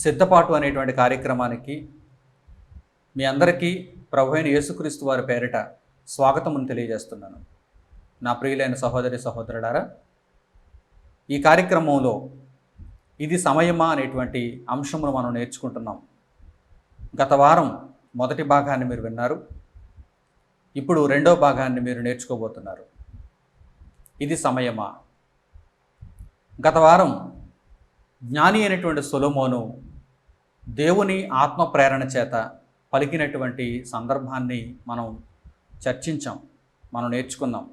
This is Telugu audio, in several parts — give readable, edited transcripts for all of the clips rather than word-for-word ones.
సిద్ధపాటు అనేటువంటి కార్యక్రమానికి మీ అందరికీ ప్రభువైన యేసుక్రీస్తు వారి పేరిట స్వాగతమును తెలియజేస్తున్నాను. నా ప్రియులైన సహోదరి సహోదరులారా, ఈ కార్యక్రమంలో ఇది సమయమా అనేటువంటి అంశమును మనం నేర్చుకుంటున్నాం. గత వారం మొదటి భాగాన్ని మీరు విన్నారు. ఇప్పుడు రెండో భాగాన్ని మీరు నేర్చుకోబోతున్నారు. ఇది సమయమా. గత వారం జ్ఞాని అయినటువంటి సొలొమోను దేవుని ఆత్మ ప్రేరణ చేత పలికినటువంటి సందర్భాన్ని మనం చర్చించాం, మనం నేర్చుకున్నాం.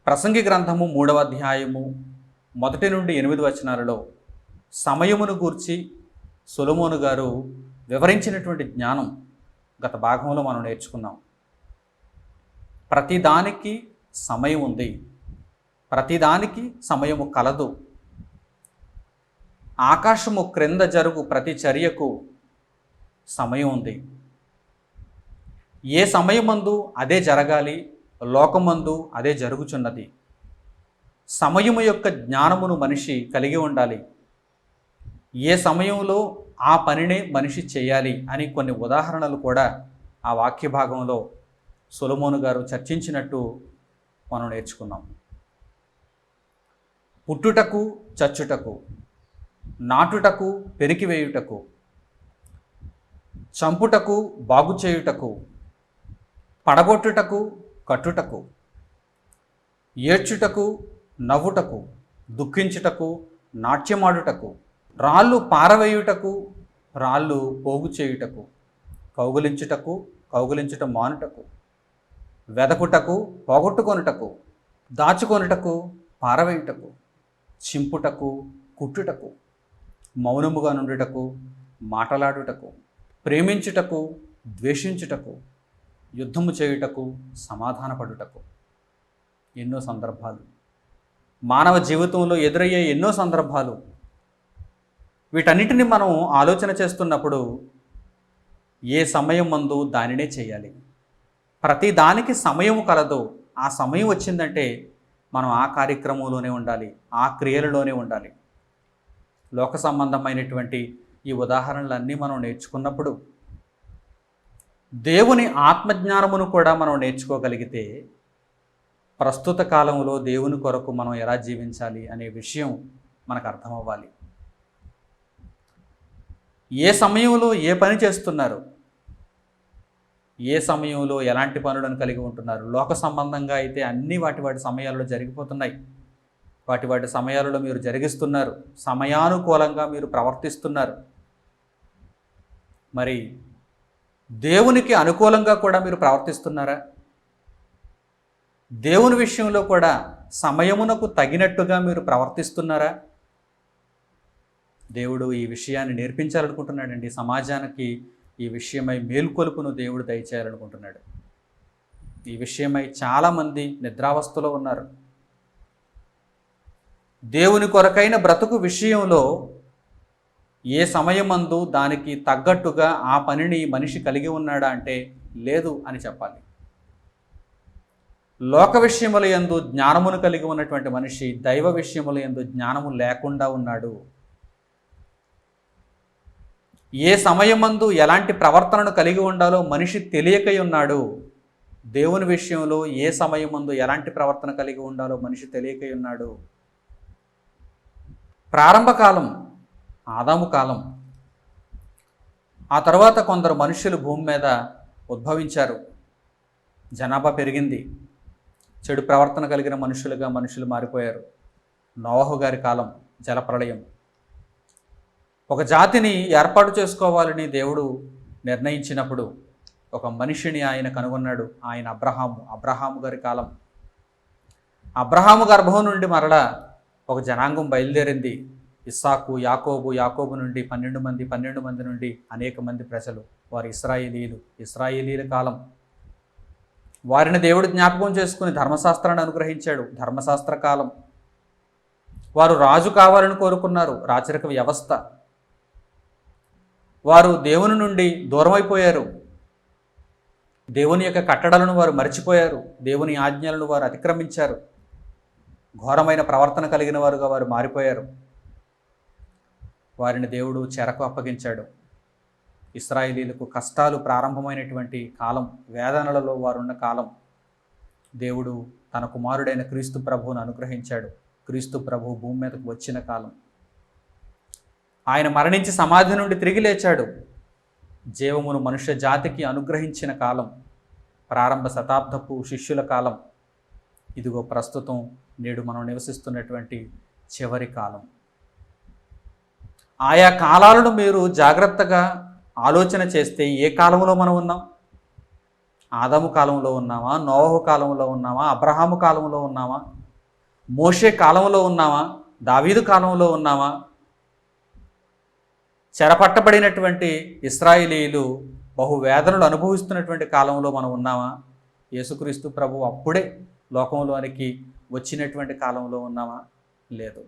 ప్రసంగి గ్రంథము 3వ అధ్యాయము 1 నుండి 8 వచనాలలో సమయమును గూర్చి సొలొమోను గారు వివరించినటువంటి జ్ఞానం గత భాగంలో మనం నేర్చుకున్నాం. ప్రతిదానికి సమయం ఉంది, ప్రతిదానికి సమయము కలదు. ఆకాశము క్రింద జరుగు ప్రతి చర్యకు సమయం ఉంది. ఏ సమయమందు అదే జరగాలి, లోకమందు అదే జరుగుచున్నది. సమయము యొక్క జ్ఞానమును మనిషి కలిగి ఉండాలి. ఏ సమయంలో ఆ పనినే మనిషి చేయాలి అని కొన్ని ఉదాహరణలు కూడా ఆ వాక్య భాగంలో సొలొమోను గారు చర్చించినట్టు మనం నేర్చుకున్నాం. పుట్టుటకు చచ్చుటకు, నాటుటకు పెరికివేయుటకు, చంపుటకు బాగు చేయుటకు, పడగొట్టుటకు కట్టుటకు, ఏడ్చుటకు నవ్వుటకు, దుఃఖించుటకు నాట్యమాడుటకు, రాళ్ళు పారవేయుటకు రాళ్ళు పోగు చేయుటకు, కౌగులించుటకు కౌగులించుట మానుటకు, వెదకుటకు పోగొట్టుకొనుటకు, దాచుకొనుటకు పారవేయుటకు, చింపుటకు కుట్టుటకు, మౌనముగా నుండుటకు మాటలాడుటకు, ప్రేమించుటకు ద్వేషించుటకు, యుద్ధము చేయుటకు సమాధానపడుటకు. ఎన్నో సందర్భాలు, మానవ జీవితంలో ఎదురయ్యే ఎన్నో సందర్భాలు. వీటన్నిటిని మనం ఆలోచన చేస్తున్నప్పుడు ఏ సమయం మందు దానినే చేయాలి. ప్రతి దానికి సమయం కలదు. ఆ సమయం వచ్చిందంటే మనం ఆ కార్యక్రమంలోనే ఉండాలి, ఆ క్రియలలోనే ఉండాలి. లోక సంబంధమైనటువంటి ఈ ఉదాహరణలన్నీ మనం నేర్చుకున్నప్పుడు దేవుని ఆత్మజ్ఞానమును కూడా మనం నేర్చుకోగలిగితే ప్రస్తుత కాలంలో దేవుని కొరకు మనం ఎలా జీవించాలి అనే విషయం మనకు అర్థమవ్వాలి. ఏ సమయంలో ఏ పని చేస్తున్నారు, ఏ సమయంలో ఎలాంటి పనులను కలిగి ఉంటున్నారు. లోక సంబంధంగా అయితే అన్నీ వాటి సమయాలలో జరిగిపోతున్నాయి. వాటి సమయాలలో మీరు జరిగిస్తున్నారు, సమయానుకూలంగా మీరు ప్రవర్తిస్తున్నారు. మరి దేవునికి అనుకూలంగా కూడా మీరు ప్రవర్తిస్తున్నారా? దేవుని విషయంలో కూడా సమయమునకు తగినట్టుగా మీరు ప్రవర్తిస్తున్నారా? దేవుడు ఈ విషయాన్ని నేర్పించాలనుకుంటున్నాడండి. సమాజానికి ఈ విషయమై మేల్కొలుపును దేవుడు దయచేయాలనుకుంటున్నాడు. ఈ విషయమై చాలామంది నిద్రావస్థలో ఉన్నారు. దేవుని కొరకైన బ్రతుకు విషయంలో ఏ సమయమందు దానికి తగ్గట్టుగా ఆ పనిని మనిషి కలిగి ఉన్నాడా అంటే లేదు అని చెప్పాలి. లోక విషయముల యందు జ్ఞానమును కలిగి ఉన్నటువంటి మనిషి దైవ విషయముల యందు జ్ఞానము లేకుండా ఉన్నాడు. ఏ సమయమందు ఎలాంటి ప్రవర్తనను కలిగి ఉండాలో మనిషి తెలియకై ఉన్నాడు. దేవుని విషయంలో ఏ సమయమందు ఎలాంటి ప్రవర్తన కలిగి ఉండాలో మనిషి తెలియకై ఉన్నాడు. ప్రారంభకాలం ఆదాము కాలం. ఆ తర్వాత కొందరు మనుషులు భూమి మీద ఉద్భవించారు. జనాభా పెరిగింది. చెడు ప్రవర్తన కలిగిన మనుషులుగా మనుషులు మారిపోయారు. నోవహు గారి కాలం, జలప్రళయం. ఒక జాతిని ఏర్పాటు చేసుకోవాలని దేవుడు నిర్ణయించినప్పుడు ఒక మనిషిని ఆయన కనుగొన్నాడు. ఆయన అబ్రహాము గారి కాలం. అబ్రహాము గర్భం నుండి మరలా ఒక జనాంగం బయలుదేరింది. ఇస్సాకు, యాకోబు నుండి 12 మంది నుండి అనేక మంది ప్రజలు, వారు ఇశ్రాయేలీల కాలం. వారిని దేవుడు జ్ఞాపకం చేసుకుని ధర్మశాస్త్రాన్ని అనుగ్రహించాడు. ధర్మశాస్త్ర కాలం. వారు రాజు కావాలని కోరుకున్నారు. రాచరిక వ్యవస్థ. వారు దేవుని నుండి దూరమైపోయారు. దేవుని యొక్క కట్టడలను వారు మరిచిపోయారు. దేవుని ఆజ్ఞలను వారు అతిక్రమించారు. ఘోరమైన ప్రవర్తన కలిగిన వారుగా వారు మారిపోయారు. వారిని దేవుడు చెరకు అప్పగించాడు. ఇశ్రాయేలీయులకు కష్టాలు ప్రారంభమైనటువంటి కాలం, వేదనలలో వారున్న కాలం, దేవుడు తన కుమారుడైన క్రీస్తు ప్రభువును అనుగ్రహించాడు. క్రీస్తు ప్రభువు భూమి మీదకు వచ్చిన కాలం, ఆయన మరణించి సమాధి నుండి తిరిగి లేచాడు. జీవమును మనుష్య జాతికి అనుగ్రహించిన కాలం, ప్రారంభ శతాబ్దపు శిష్యుల కాలం. ఇదిగో ప్రస్తుతం నేడు మనం నివసిస్తున్నటువంటి చివరి కాలం. ఆయా కాలాలను మీరు జాగ్రత్తగా ఆలోచన చేస్తే ఏ కాలంలో మనం ఉన్నాం? ఆదాము కాలంలో ఉన్నామా? నోవహు కాలంలో ఉన్నామా? అబ్రహాము కాలంలో ఉన్నామా? మోషే కాలంలో ఉన్నామా? దావీదు కాలంలో ఉన్నామా? చెరపట్టబడినటువంటి ఇశ్రాయేలీయులు బహువేదనలు అనుభవిస్తున్నటువంటి కాలంలో మనం ఉన్నామా? యేసుక్రీస్తు ప్రభు అప్పుడే లోకంలోనికి వచ్చినటువంటి కాలంలో ఉన్నామా? లేదు.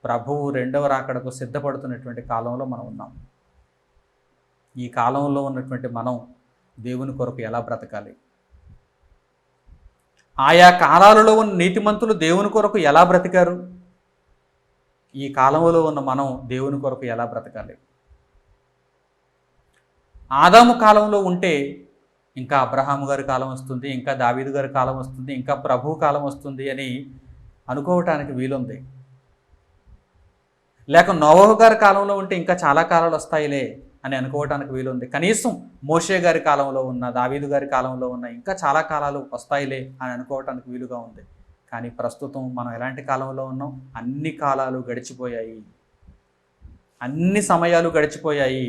ప్రభువు రెండవ రాకడకు సిద్ధపడుతున్నటువంటి కాలంలో మనం ఉన్నాం. ఈ కాలంలో ఉన్నటువంటి మనం దేవుని కొరకు ఎలా బ్రతకాలి? ఆయా కాలాలలో ఉన్న నీతిమంతులు దేవుని కొరకు ఎలా బ్రతికారు? ఈ కాలంలో ఉన్న మనం దేవుని కొరకు ఎలా బ్రతకాలి? ఆదాము కాలంలో ఉంటే ఇంకా అబ్రహాము గారి కాలం వస్తుంది, ఇంకా దావీదు గారి కాలం వస్తుంది, ఇంకా ప్రభువు కాలం వస్తుంది అని అనుకోవటానికి వీలుంది. లేక నోవహు గారి కాలంలో ఉంటే ఇంకా చాలా కాలాలు వస్తాయిలే అని అనుకోవటానికి వీలుంది. కనీసం మోషే గారి కాలంలో ఉన్న, దావీదు గారి కాలంలో ఉన్న ఇంకా చాలా కాలాలు వస్తాయిలే అని అనుకోవటానికి వీలుగా ఉంది. కానీ ప్రస్తుతం మనం ఎలాంటి కాలంలో ఉన్నాం? అన్ని కాలాలు గడిచిపోయాయి, అన్ని సమయాలు గడిచిపోయాయి.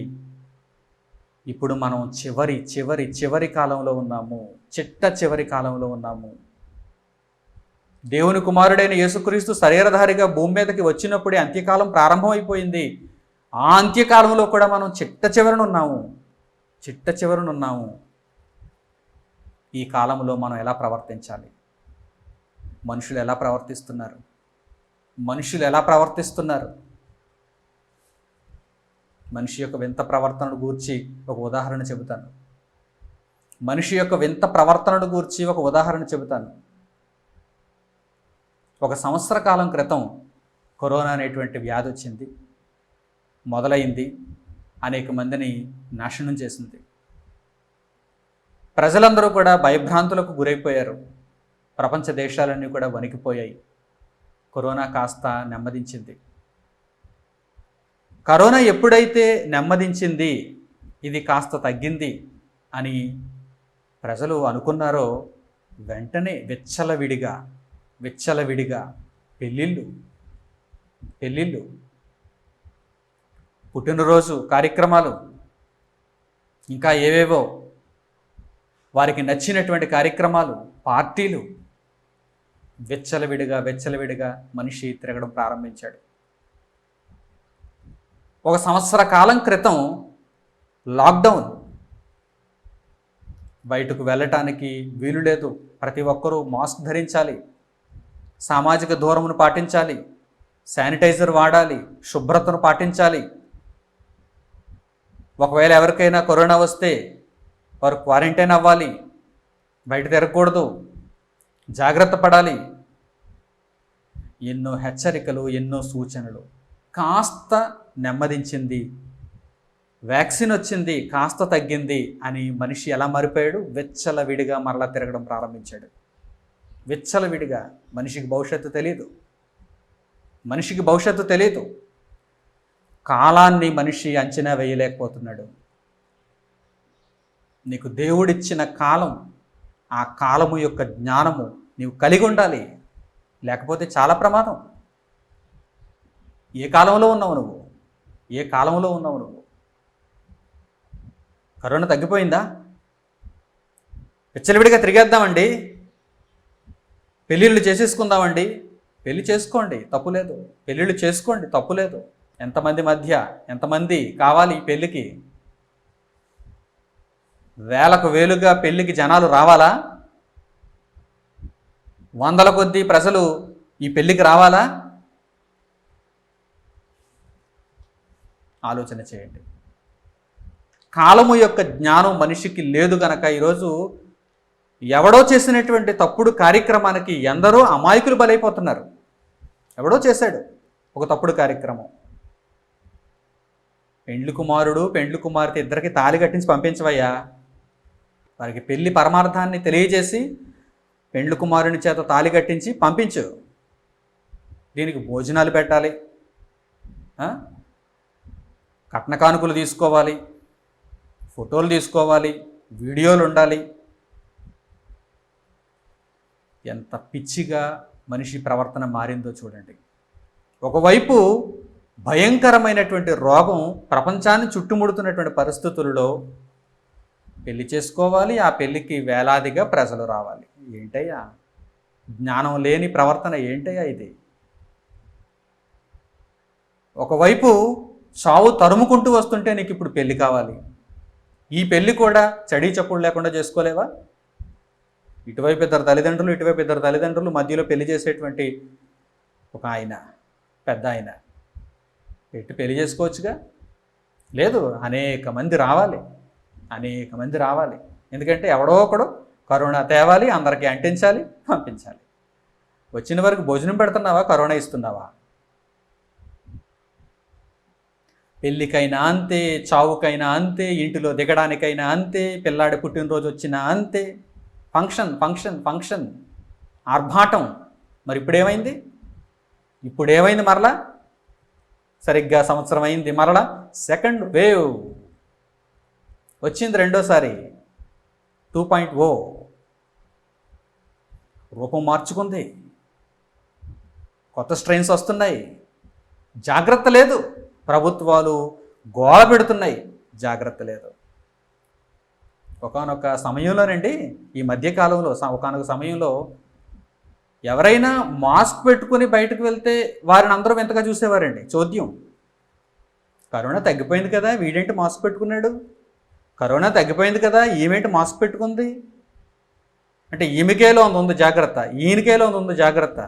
ఇప్పుడు మనం చివరి చివరి చివరి కాలంలో ఉన్నాము, చిట్ట చివరి కాలంలో ఉన్నాము. దేవుని కుమారుడైన యేసుక్రీస్తు శరీరధారిగా భూమి మీదకి వచ్చినప్పుడే అంత్యకాలం ప్రారంభమైపోయింది. ఆ అంత్యకాలంలో కూడా మనం చిట్ట చివరనున్నాము, చిట్ట చివరనున్నాము. ఈ కాలంలో మనం ఎలా ప్రవర్తించాలి? మనుషులు ఎలా ప్రవర్తిస్తున్నారు? మనుషులు ఎలా ప్రవర్తిస్తున్నారు? మనిషి యొక్క వింత ప్రవర్తనను గూర్చి ఒక ఉదాహరణ చెబుతాను. మనిషి యొక్క వింత ప్రవర్తనను గూర్చి ఒక ఉదాహరణ చెబుతాను. ఒక సంవత్సర కాలం క్రితం కరోనా అనేటువంటి వ్యాధి వచ్చింది, మొదలైంది, అనేక మందిని నాశనం చేసింది. ప్రజలందరూ కూడా భయభ్రాంతులకు గురైపోయారు. ప్రపంచ దేశాలన్నీ కూడా వణికిపోయాయి. కరోనా కాస్త నెమ్మదించింది. కరోనా ఎప్పుడైతే నెమ్మదించింది, ఇది కాస్త తగ్గింది అని ప్రజలు అనుకున్నారో, వెంటనే విచ్చలవిడిగా పెళ్ళిళ్ళు, పుట్టినరోజు కార్యక్రమాలు, ఇంకా ఏవేవో వారికి నచ్చినటువంటి కార్యక్రమాలు, పార్టీలు, విచ్చలవిడిగా మనిషి తిరగడం ప్రారంభించాడు. ఒక సంవత్సర కాలం క్రితం లాక్డౌన్, బయటకు వెళ్ళటానికి వీలు లేదు, ప్రతి ఒక్కరూ మాస్క్ ధరించాలి, సామాజిక దూరమును పాటించాలి, శానిటైజర్ వాడాలి, శుభ్రతను పాటించాలి. ఒకవేళ ఎవరికైనా కరోనా వస్తే వారు క్వారంటైన్ అవ్వాలి, బయట తిరగకూడదు, జాగ్రత్త పడాలి. ఎన్నో హెచ్చరికలు, ఎన్నో సూచనలు. కాస్త నెమ్మదించింది, వ్యాక్సిన్ వచ్చింది, కాస్త తగ్గింది అని మనిషి ఎలా మారిపోయాడు? విచ్చలవిడిగా మరలా తిరగడం ప్రారంభించాడు. విచ్చలవిడిగా. మనిషికి భవిష్యత్తు తెలియదు. కాలాన్ని మనిషి అంచనా వేయలేకపోతున్నాడు. నీకు దేవుడిచ్చిన కాలం, ఆ కాలము యొక్క జ్ఞానము నీవు కలిగి ఉండాలి, లేకపోతే చాలా ప్రమాదం. ఏ కాలంలో ఉన్నావు నువ్వు? కరోనా తగ్గిపోయిందా? విచ్చలవిడిగా తిరిగేద్దామండి, పెళ్ళిళ్ళు చేసేసుకుందామండి. పెళ్ళి చేసుకోండి, తప్పులేదు. పెళ్ళిళ్ళు చేసుకోండి, తప్పులేదు. ఎంతమంది కావాలి ఈ పెళ్ళికి? వేలకు వేలుగా పెళ్ళికి జనాలు రావాలా? వందల కొద్దీ ప్రజలు ఈ పెళ్ళికి రావాలా? ఆలోచన చేయండి. కాలము యొక్క జ్ఞానం మనిషికి లేదు గనక ఈరోజు ఎవడో చేసినటువంటి తప్పుడు కార్యక్రమానికి ఎందరో అమాయకులు బలైపోతున్నారు. ఎవడో చేశాడు ఒక తప్పుడు కార్యక్రమం, పెండ్లి కుమారుడు పెండ్లి కుమార్తె ఇద్దరికి తాళి కట్టించి పంపించవయ్యా. వారికి పెళ్లి పరమార్థాన్ని తెలియజేసి పెండ్లి కుమారుని చేత తాళి కట్టించి పంపించు. దీనికి భోజనాలు పెట్టాలి, కట్న కానుకలు తీసుకోవాలి, ఫోటోలు తీసుకోవాలి, వీడియోలు ఉండాలి. ఎంత పిచ్చిగా మనిషి ప్రవర్తన మారిందో చూడండి. ఒకవైపు భయంకరమైనటువంటి రోగం ప్రపంచాన్ని చుట్టుముడుతున్నటువంటి పరిస్థితుల్లో పెళ్లి చేసుకోవాలి, ఆ పెళ్ళికి వేలాదిగా ప్రజలు రావాలి. ఏంటయ్యా జ్ఞానం లేని ప్రవర్తన, ఏంటయ్యా ఇది? ఒకవైపు చావు తరుముకుంటూ వస్తుంటే నీకు ఇప్పుడు పెళ్లి కావాలి. ఈ పెళ్లి కూడా చడీ చప్పుడు లేకుండా చేసుకోలేవా? ఇటువైపు ఇద్దరు తల్లిదండ్రులు, ఇటువైపు ఇద్దరు తల్లిదండ్రులు, మధ్యలో పెళ్లి చేసేటువంటి ఒక ఆయన, పెద్ద ఆయన పెట్టి పెళ్లి చేసుకోవచ్చుగా? లేదు, అనేక మంది రావాలి, అనేక మంది రావాలి. ఎందుకంటే ఎవడో ఒకడు కరోనా తేవాలి, అందరికీ అంటించాలి, పంపించాలి. వచ్చిన వరకు భోజనం పెడుతున్నావా, కరోనా ఇస్తున్నావా? పెళ్ళికైనా అంతే, చావుకైనా అంతే, ఇంటిలో దిగడానికైనా అంతే, పిల్లాడి పుట్టినరోజు వచ్చినా అంతే. ఫంక్షన్ ఫంక్షన్ ఫంక్షన్, ఆర్భాటం. మరి ఇప్పుడేమైంది? ఇప్పుడేమైంది? మరలా సరిగ్గా సంవత్సరం అయింది, మరలా సెకండ్ వేవ్ వచ్చింది, రెండోసారి 2.0 రూపం మార్చుకుంది. కొత్త స్ట్రెయిన్స్ వస్తున్నాయి, జాగ్రత్త లేదు. ప్రభుత్వాలు గోల పెడుతున్నాయి, జాగ్రత్త లేదు. ఒకానొక సమయంలోనండి, ఈ మధ్యకాలంలో ఒకానొక సమయంలో ఎవరైనా మాస్క్ పెట్టుకుని బయటకు వెళ్తే వారిని అందరూ వింతగా చూసేవారండి, చోద్యం. కరోనా తగ్గిపోయింది కదా, వీడేంటి మాస్క్ పెట్టుకున్నాడు? కరోనా తగ్గిపోయింది కదా, ఈమెంటి మాస్క్ పెట్టుకుంది? అంటే ఈమెకేలో ఉంది జాగ్రత్త, ఈయనకేలో ఉంది జాగ్రత్త.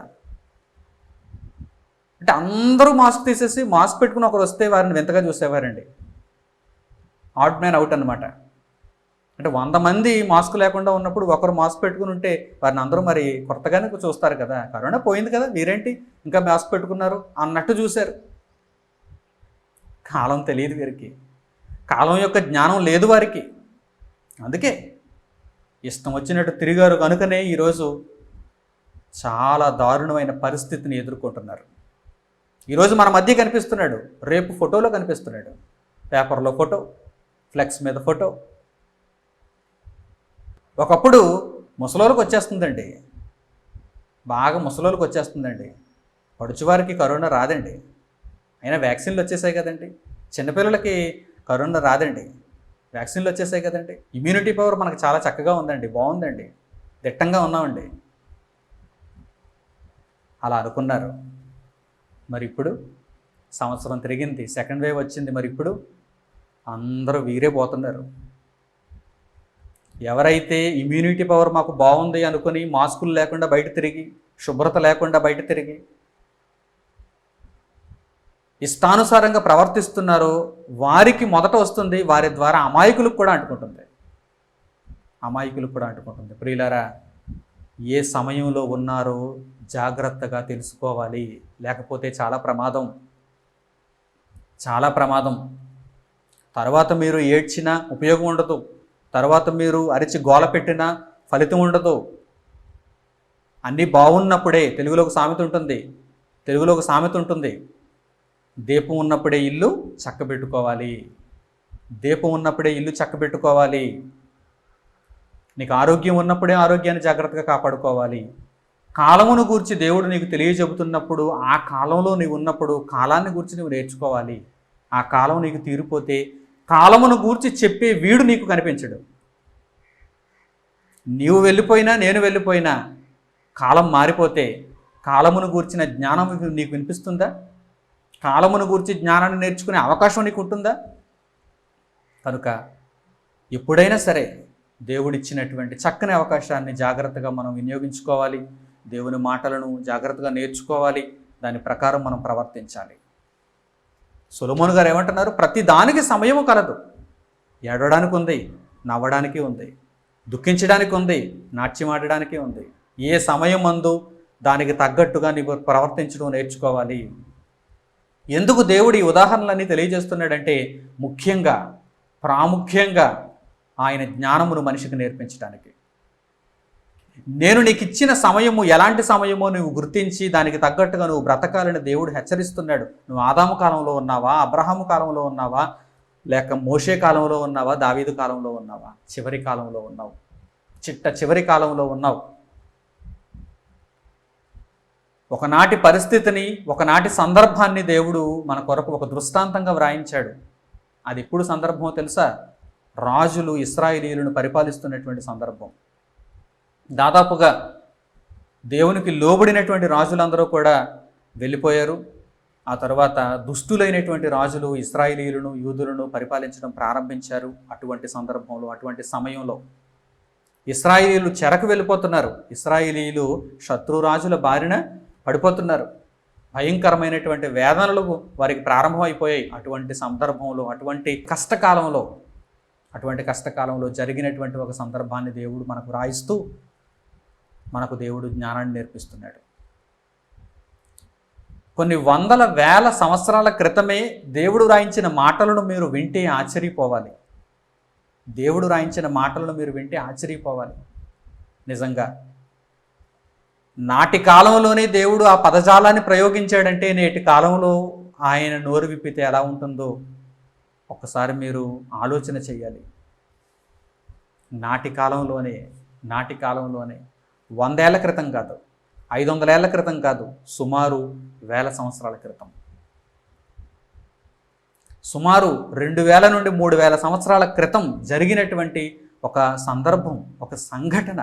అంటే అందరూ మాస్క్ తీసేసి మాస్క్ పెట్టుకుని ఒకరు వస్తే వారిని వింతగా చూసేవారండి. ఆడ్ మ్యాన్ అవుట్ అనమాట. అంటే 100 మంది మాస్క్ లేకుండా ఉన్నప్పుడు ఒకరు మాస్క్ పెట్టుకుని ఉంటే వారిని అందరూ మరి కొత్తగానే చూస్తారు కదా. కరోనా పోయింది కదా, మీరేంటి ఇంకా మాస్క్ పెట్టుకున్నారు అన్నట్టు చూశారు. కాలం తెలియదు వీరికి, కాలం యొక్క జ్ఞానం లేదు వారికి. అందుకే ఇష్టం వచ్చినట్టు తిరిగారు కనుకనే ఈరోజు చాలా దారుణమైన పరిస్థితిని ఎదుర్కొంటున్నారు. ఈరోజు మన మధ్య కనిపిస్తున్నాడు, రేపు ఫోటోలో కనిపిస్తున్నాడు. పేపర్లో ఫోటో, ఫ్లెక్స్ మీద ఫోటో. ఒకప్పుడు ముసలోళ్ళకి వచ్చేస్తుందండి, బాగా ముసలోళ్ళకి వచ్చేస్తుందండి. పడుచువారికి కరోనా రాదండి, అయినా వ్యాక్సిన్లు వచ్చేసాయి కదండి. చిన్నపిల్లలకి కరోనా రాదండి, వ్యాక్సిన్లు వచ్చేసాయి కదండి. ఇమ్యూనిటీ పవర్ మనకు చాలా చక్కగా ఉందండి, బాగుందండి, దిట్టంగా ఉన్నామండి. అలా అనుకున్నారు. మరి ఇప్పుడు సంవత్సరం తిరిగింది, సెకండ్ వేవ్ వచ్చింది. మరి ఇప్పుడు అందరూ వీరే పోతున్నారు. ఎవరైతే ఇమ్యూనిటీ పవర్ మాకు బాగుంది అనుకుని మాస్కులు లేకుండా బయట తిరిగి, శుభ్రత లేకుండా బయట తిరిగి ఇష్టానుసారంగా ప్రవర్తిస్తున్నారో వారికి మొదట వస్తుంది, వారి ద్వారా అమాయకులకు కూడా అంటుకుంటుంది, అమాయకులకు కూడా అంటుకుంటుంది. ప్రియులారా, ఏ సమయంలో ఉన్నారో జాగ్రత్తగా తెలుసుకోవాలి, లేకపోతే చాలా ప్రమాదం, చాలా ప్రమాదం. తర్వాత మీరు ఏడ్చినా ఉపయోగం ఉండదు, తర్వాత మీరు అరిచి గోల పెట్టినా ఫలితం ఉండదు. అన్నీ బాగున్నప్పుడే, తెలుగులో ఒక సామెత ఉంటుంది, దీపం ఉన్నప్పుడే ఇల్లు చక్కబెట్టుకోవాలి, దీపం ఉన్నప్పుడే ఇల్లు చక్కబెట్టుకోవాలి. నీకు ఆరోగ్యం ఉన్నప్పుడే ఆరోగ్యాన్ని జాగ్రత్తగా కాపాడుకోవాలి. కాలమును గూర్చి దేవుడు నీకు తెలియజెబుతున్నప్పుడు, ఆ కాలంలో నీవు ఉన్నప్పుడు కాలాన్ని గూర్చి నువ్వు నేర్చుకోవాలి. ఆ కాలం నీకు తీరిపోతే కాలమును గూర్చి చెప్పే వీడు నీకు కనిపించడు. నీవు వెళ్ళిపోయినా నేను వెళ్ళిపోయినా కాలం మారిపోతే కాలమును గూర్చిన జ్ఞానం నీకు వినిపిస్తుందా? కాలమును గూర్చి జ్ఞానాన్ని నేర్చుకునే అవకాశం నీకు ఉంటుందా? కనుక ఎప్పుడైనా సరే దేవుడిచ్చినటువంటి చక్కని అవకాశాన్ని జాగ్రత్తగా మనం వినియోగించుకోవాలి. దేవుని మాటలను జాగ్రత్తగా నేర్చుకోవాలి, దాని ప్రకారం మనం ప్రవర్తించాలి. సొలొమోను గారు ఏమంటున్నారు? ప్రతి దానికి సమయము కలదు. ఏడవడానికి ఉంది, నవ్వడానికి ఉంది, దుఃఖించడానికి ఉంది, నాట్యమాడడానికి ఉంది. ఏ సమయం అందు దానికి తగ్గట్టుగా నీవు ప్రవర్తించడం నేర్చుకోవాలి. ఎందుకు దేవుడు ఈ ఉదాహరణలన్నీ తెలియజేస్తున్నాడంటే ముఖ్యంగా ప్రాముఖ్యంగా ఆయన జ్ఞానమును మనిషికి నేర్పించడానికి. నేను నీకు ఇచ్చిన సమయము ఎలాంటి సమయమో నువ్వు గుర్తించి దానికి తగ్గట్టుగా నువ్వు బ్రతకాలని దేవుడు హెచ్చరిస్తున్నాడు. నువ్వు ఆదాము కాలంలో ఉన్నావా, అబ్రహాము కాలంలో ఉన్నావా, లేక మోషే కాలంలో ఉన్నావా, దావీదు కాలంలో ఉన్నావా, చివరి కాలంలో ఉన్నావు, చివరి కాలంలో ఉన్నావు. ఒకనాటి పరిస్థితిని, ఒకనాటి సందర్భాన్ని దేవుడు మన కొరకు ఒక దృష్టాంతంగా వ్రాయించాడు. అది ఎప్పుడు సందర్భమో తెలుసా? రాజులు ఇశ్రాయేలీయులను పరిపాలిస్తున్నటువంటి సందర్భం. దాదాపుగా దేవునికి లోబడినటువంటి రాజులందరూ కూడా వెళ్ళిపోయారు. ఆ తర్వాత దుష్టులైనటువంటి రాజులు ఇశ్రాయేలీయులను, యూదులను పరిపాలించడం ప్రారంభించారు. అటువంటి సందర్భంలో, అటువంటి సమయంలో ఇశ్రాయేలీయులు చెరకు వెళ్ళిపోతున్నారు. ఇశ్రాయేలీయులు శత్రురాజుల బారిన పడిపోతున్నారు. భయంకరమైనటువంటి వేదనలు వారికి ప్రారంభమైపోయాయి. అటువంటి సందర్భంలో, అటువంటి కష్టకాలంలో జరిగినటువంటి ఒక సందర్భాన్ని దేవుడు మనకు రాయిస్తూ మనకు దేవుడు జ్ఞానాన్ని నేర్పిస్తున్నాడు. కొన్ని వందల వేల సంవత్సరాల క్రితమే దేవుడు రాయించిన మాటలను మీరు వింటే ఆశ్చర్యపోవాలి. దేవుడు రాయించిన మాటలను మీరు వింటే ఆశ్చర్యపోవాలి. నిజంగా నాటి కాలంలోనే దేవుడు ఆ పదజాలాన్ని ప్రయోగించాడంటే నేటి కాలంలో ఆయన నోరు విప్పితే ఎలా ఉంటుందో ఒక్కసారి మీరు ఆలోచన చేయాలి. నాటి కాలంలోనే 100 ఏళ్ల క్రితం కాదు, 500 ఏళ్ల క్రితం కాదు, సుమారు 1000 సంవత్సరాల క్రితం, సుమారు 2000 నుండి 3000 సంవత్సరాల క్రితం జరిగినటువంటి ఒక సందర్భం, ఒక సంఘటన.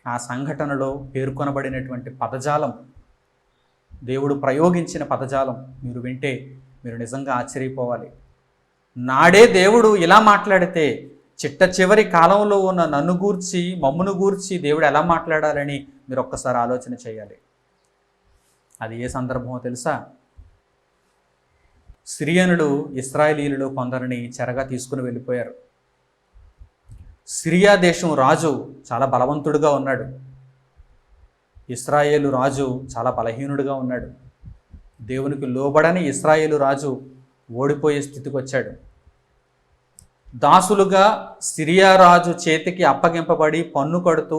ఆ సంఘటనలో పేర్కొనబడినటువంటి పదజాలం, దేవుడు ప్రయోగించిన పదజాలం మీరు వింటే మీరు నిజంగా ఆశ్చర్యపోవాలి. నాడే దేవుడు ఇలా మాట్లాడితే చివరి కాలంలో ఉన్న నన్ను గూర్చి, మమ్మును గూర్చి దేవుడు ఎలా మాట్లాడాలని మీరు ఒక్కసారి ఆలోచన చేయాలి. అది ఏ సందర్భమో తెలుసా? సిరియనులు ఇశ్రాయేలీయులలో కొందరిని చెరగా తీసుకుని వెళ్ళిపోయారు. సిరియా దేశం రాజు చాలా బలవంతుడుగా ఉన్నాడు. ఇశ్రాయేలు రాజు చాలా బలహీనుడిగా ఉన్నాడు. దేవునికి లోబడని ఇశ్రాయేలు రాజు ఓడిపోయే స్థితికి వచ్చాడు. దాసులుగా సిరియా రాజు చేతికి అప్పగింపబడి పన్ను కడుతూ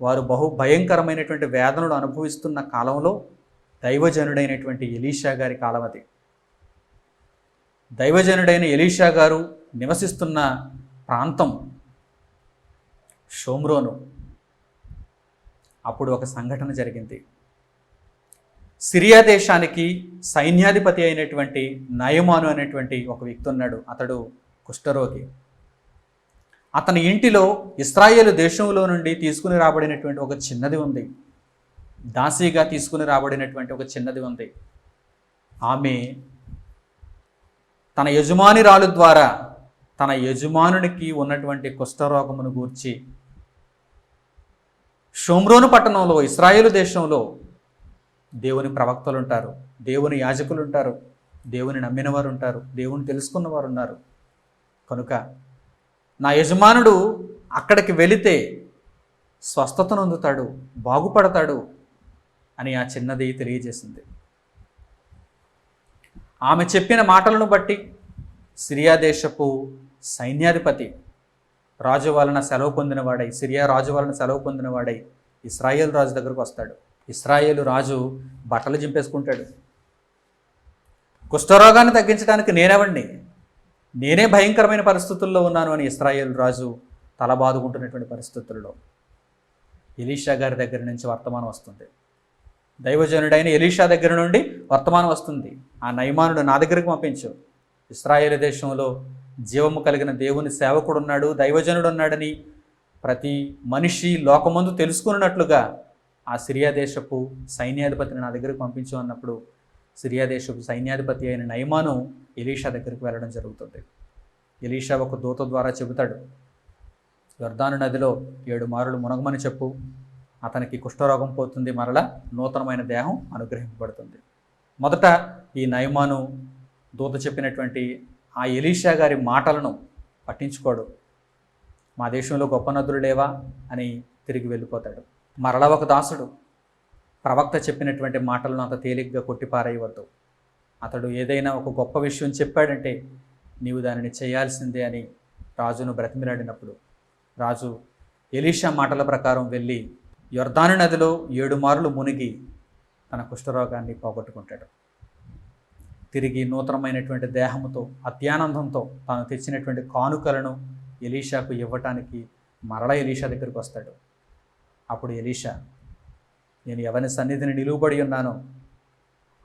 వారు భయంకరమైనటువంటి వేదనలు అనుభవిస్తున్న కాలంలో దైవజనుడైనటువంటి ఎలీషా గారి కాలం అది. దైవజనుడైన ఎలీషా గారు నివసిస్తున్న ప్రాంతం షోమ్రోను. అప్పుడు ఒక సంఘటన జరిగింది. సిరియా దేశానికి సైన్యాధిపతి అయినటువంటి నయమాను అనేటువంటి ఒక వ్యక్తి ఉన్నాడు. అతడు కుష్ఠరోగి. అతని ఇంటిలో ఇశ్రాయేలు దేశంలో నుండి తీసుకుని రాబడినటువంటి ఒక చిన్నది ఉంది. దాసీగా తీసుకుని రాబడినటువంటి ఒక చిన్నది ఉంది. ఆమె తన యజమానిరాలు ద్వారా తన యజమానునికి ఉన్నటువంటి కుష్ఠరోగమును గూర్చి షోమ్రోను పట్టణంలో, ఇశ్రాయేలు దేశంలో దేవుని ప్రవక్తలు ఉంటారు, దేవుని యాజకులు ఉంటారు, దేవుని నమ్మిన వారు ఉంటారు, దేవుని తెలుసుకున్న వారు ఉన్నారు. కనుక నా యజమానుడు అక్కడికి వెళితే స్వస్థతను అందుతాడు, బాగుపడతాడు అని ఆ చిన్నది తెలియజేసింది. ఆమె చెప్పిన మాటలను బట్టి సిరియా దేశపు సైన్యాధిపతి రాజు వలన సెలవు పొందినవాడై, సిరియా రాజు వలన సెలవు పొందినవాడై ఇశ్రాయేలు రాజు దగ్గరకు వస్తాడు. ఇశ్రాయేలు రాజు బట్టలు చింపేసుకుంటాడు. కుష్ఠరోగాన్ని తగ్గించడానికి నేనే భయంకరమైన పరిస్థితుల్లో ఉన్నాను అని ఇశ్రాయేలు రాజు తలబాదుకుంటున్నటువంటి పరిస్థితుల్లో ఎలీషా గారి దగ్గర నుంచి వర్తమానం వస్తుంది. దైవజనుడైన ఎలీషా దగ్గర నుండి వర్తమానం వస్తుంది. ఆ నయమానుడు నా దగ్గరికి పంపించు. ఇశ్రాయేలు దేశంలో జీవము కలిగిన దేవుని సేవకుడు ఉన్నాడు, దైవజనుడు ఉన్నాడని ప్రతి మనిషి లోకమందు తెలుసుకున్నట్లుగా ఆ సిరియా దేశపు సైన్యాధిపతిని నా దగ్గరికి పంపించు అన్నప్పుడు సిరియా దేశపు సైన్యాధిపతి అయిన నయమాను ఎలీషా దగ్గరికి వెళ్ళడం జరుగుతుంది. ఎలీషా ఒక దూత ద్వారా చెబుతాడు, యొర్దాను నదిలో 7 మారులు మునగమని చెప్పు, అతనికి కుష్ఠరోగం పోతుంది, మరలా నూతనమైన దేహం అనుగ్రహింపబడుతుంది. మొదట ఈ నయమాను దూత చెప్పినటువంటి ఆ ఎలీషా గారి మాటలను పట్టించుకోడు. మా దేశంలో గొప్ప నదులు లేవా అని తిరిగి వెళ్ళిపోతాడు. మరలా ఒక దాసుడు ప్రవక్త చెప్పినటువంటి మాటలను అంత తేలిగ్గా కొట్టిపారేయవద్దు, అతడు ఏదైనా ఒక గొప్ప విషయం చెప్పాడంటే నీవు దానిని చేయాల్సిందే అని రాజును బ్రతిమిలాడినప్పుడు రాజు ఎలీషా మాటల ప్రకారం వెళ్ళి యొర్దాను నదిలో 7 మార్లు మునిగి తన కుష్ఠరోగాన్ని పోగొట్టుకుంటాడు. తిరిగి నూతనమైనటువంటి దేహముతో అత్యానందంతో తాను తెచ్చినటువంటి కానుకలను ఎలీషాకు ఇవ్వటానికి మరలా ఎలీషా దగ్గరికి వస్తాడు. అప్పుడు ఎలీషా, నేను ఎవరి సన్నిధిని నిలువబడి ఉన్నానో